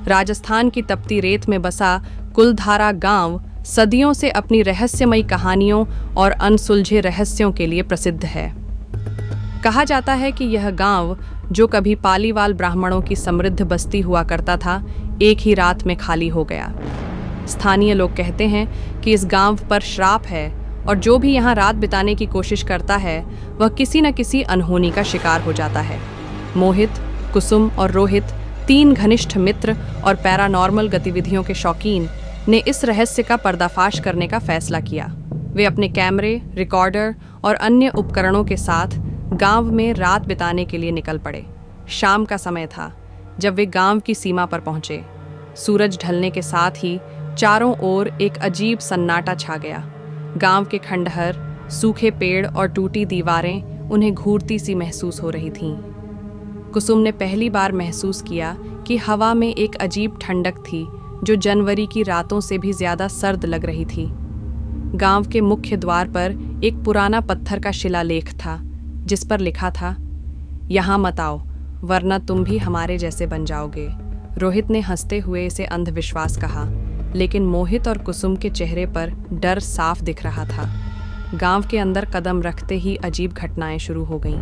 राजस्थान की तपती रेत में बसा कुलधारा गांव सदियों से अपनी रहस्यमयी कहानियों और अनसुलझे रहस्यों के लिए प्रसिद्ध है। कहा जाता है कि यह गांव, जो कभी पालीवाल ब्राह्मणों की समृद्ध बस्ती हुआ करता था, एक ही रात में खाली हो गया। स्थानीय लोग कहते हैं कि इस गांव पर श्राप है और जो भी यहाँ रात बिताने की कोशिश करता है वह किसी न किसी अनहोनी का शिकार हो जाता है। मोहित, कुसुम और रोहित, 3 घनिष्ठ मित्र और पैरानॉर्मल गतिविधियों के शौकीन ने इस रहस्य का पर्दाफाश करने का फैसला किया। वे अपने कैमरे, रिकॉर्डर और अन्य उपकरणों के साथ गांव में रात बिताने के लिए निकल पड़े। शाम का समय था जब वे गांव की सीमा पर पहुंचे। सूरज ढलने के साथ ही चारों ओर एक अजीब सन्नाटा छा गया। गांव के खंडहर, सूखे पेड़ और टूटी दीवारें उन्हें घूरती सी महसूस हो रही थीं। कुसुम ने पहली बार महसूस किया कि हवा में एक अजीब ठंडक थी जो जनवरी की रातों से भी ज्यादा सर्द लग रही थी। गांव के मुख्य द्वार पर एक पुराना पत्थर का शिलालेख था जिस पर लिखा था, यहाँ मत आओ वरना तुम भी हमारे जैसे बन जाओगे। रोहित ने हंसते हुए इसे अंधविश्वास कहा, लेकिन मोहित और कुसुम के चेहरे पर डर साफ दिख रहा था। गांव के अंदर कदम रखते ही अजीब घटनाएं शुरू हो गईं।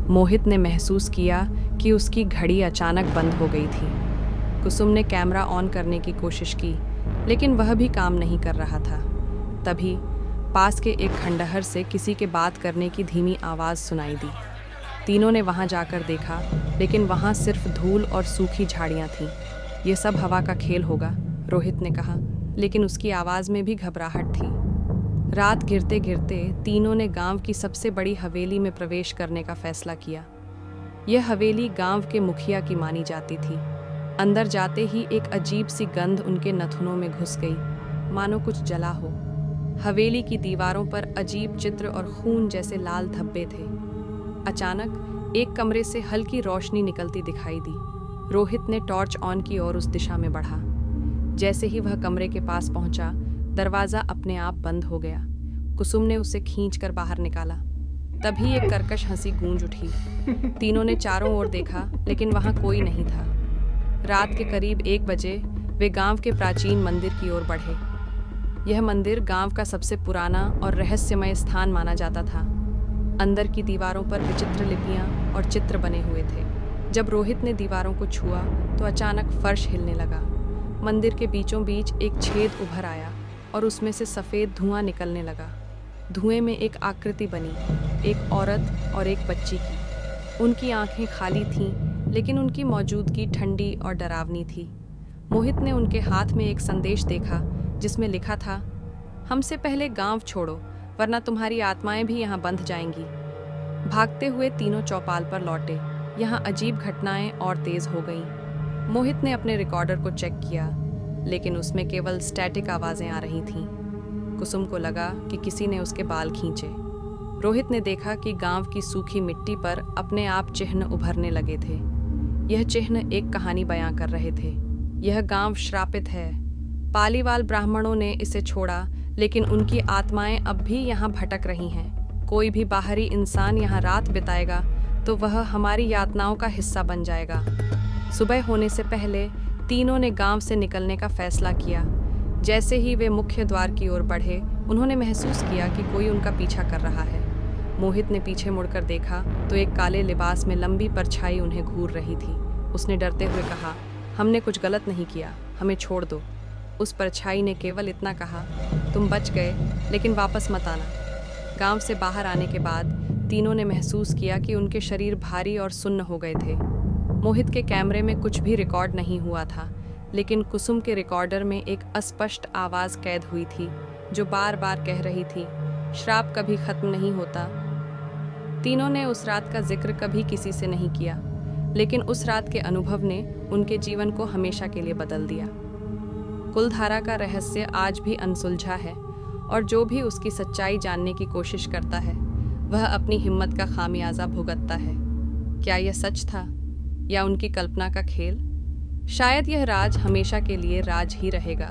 मोहित ने महसूस किया कि उसकी घड़ी अचानक बंद हो गई थी। कुसुम ने कैमरा ऑन करने की कोशिश की, लेकिन वह भी काम नहीं कर रहा था। तभी पास के एक खंडहर से किसी के बात करने की धीमी आवाज़ सुनाई दी। तीनों ने वहां जाकर देखा, लेकिन वहां सिर्फ धूल और सूखी झाड़ियां थीं। ये सब हवा का खेल होगा, रोहित ने कहा, लेकिन उसकी आवाज़ में भी घबराहट थी। रात गिरते गिरते तीनों ने गांव की सबसे बड़ी हवेली में प्रवेश करने का फैसला किया। यह हवेली गांव के मुखिया की मानी जाती थी। अंदर जाते ही एक अजीब सी गंध उनके नथुनों में घुस गई, मानो कुछ जला हो। हवेली की दीवारों पर अजीब चित्र और खून जैसे लाल धब्बे थे। अचानक एक कमरे से हल्की रोशनी निकलती दिखाई दी। रोहित ने टॉर्च ऑन की और उस दिशा में बढ़ा। जैसे ही वह कमरे के पास पहुंचा, दरवाज़ा अपने आप बंद हो गया। कुसुम ने उसे खींचकर बाहर निकाला। तभी एक कर्कश हंसी गूंज उठी। तीनों ने चारों ओर देखा, लेकिन वहां कोई नहीं था। रात के करीब 1 बजे वे गांव के प्राचीन मंदिर की ओर बढ़े। यह मंदिर गांव का सबसे पुराना और रहस्यमय स्थान माना जाता था। अंदर की दीवारों पर विचित्र लिपियां और चित्र बने हुए थे। जब रोहित ने दीवारों को छुआ तो अचानक फर्श हिलने लगा। मंदिर के बीचों बीच एक छेद उभर आया और उसमें से सफ़ेद धुआं निकलने लगा। धुएं में एक आकृति बनी, एक औरत और एक बच्ची की। उनकी आंखें खाली थीं, लेकिन उनकी मौजूदगी ठंडी और डरावनी थी। मोहित ने उनके हाथ में एक संदेश देखा जिसमें लिखा था, हमसे पहले गांव छोड़ो वरना तुम्हारी आत्माएं भी यहाँ बंध जाएंगी। भागते हुए तीनों चौपाल पर लौटे। यहाँ अजीब घटनाएं और तेज हो गईं। मोहित ने अपने रिकॉर्डर को चेक किया, लेकिन उसमें केवल स्टैटिक आवाज़ें आ रही थीं। कुसुम को लगा कि किसी ने उसके बाल खींचे। रोहित ने देखा कि गांव की सूखी मिट्टी पर अपने आप चिन्ह उभरने लगे थे। यह चिन्ह एक कहानी बयां कर रहे थे। यह गांव श्रापित है। पालीवाल ब्राह्मणों ने इसे छोड़ा, लेकिन उनकी आत्माएं अब भी यहाँ भटक रही हैं। कोई भी बाहरी इंसान यहाँ रात बिताएगा तो वह हमारी यातनाओं का हिस्सा बन जाएगा। सुबह होने से पहले तीनों ने गांव से निकलने का फैसला किया। जैसे ही वे मुख्य द्वार की ओर बढ़े, उन्होंने महसूस किया कि कोई उनका पीछा कर रहा है। मोहित ने पीछे मुड़कर देखा तो एक काले लिबास में लंबी परछाई उन्हें घूर रही थी। उसने डरते हुए कहा, हमने कुछ गलत नहीं किया, हमें छोड़ दो। उस परछाई ने केवल इतना कहा, तुम बच गए, लेकिन वापस मत आना। गांव से बाहर आने के बाद तीनों ने महसूस किया कि उनके शरीर भारी और सुन्न हो गए थे। मोहित के कैमरे में कुछ भी रिकॉर्ड नहीं हुआ था, लेकिन कुसुम के रिकॉर्डर में एक अस्पष्ट आवाज़ कैद हुई थी जो बार बार कह रही थी, श्राप कभी खत्म नहीं होता। तीनों ने उस रात का जिक्र कभी किसी से नहीं किया, लेकिन उस रात के अनुभव ने उनके जीवन को हमेशा के लिए बदल दिया। कुलधारा का रहस्य आज भी अनसुलझा है और जो भी उसकी सच्चाई जानने की कोशिश करता है वह अपनी हिम्मत का खामियाजा भुगतता है। क्या यह सच था या उनकी कल्पना का खेल? शायद यह राज हमेशा के लिए राज ही रहेगा।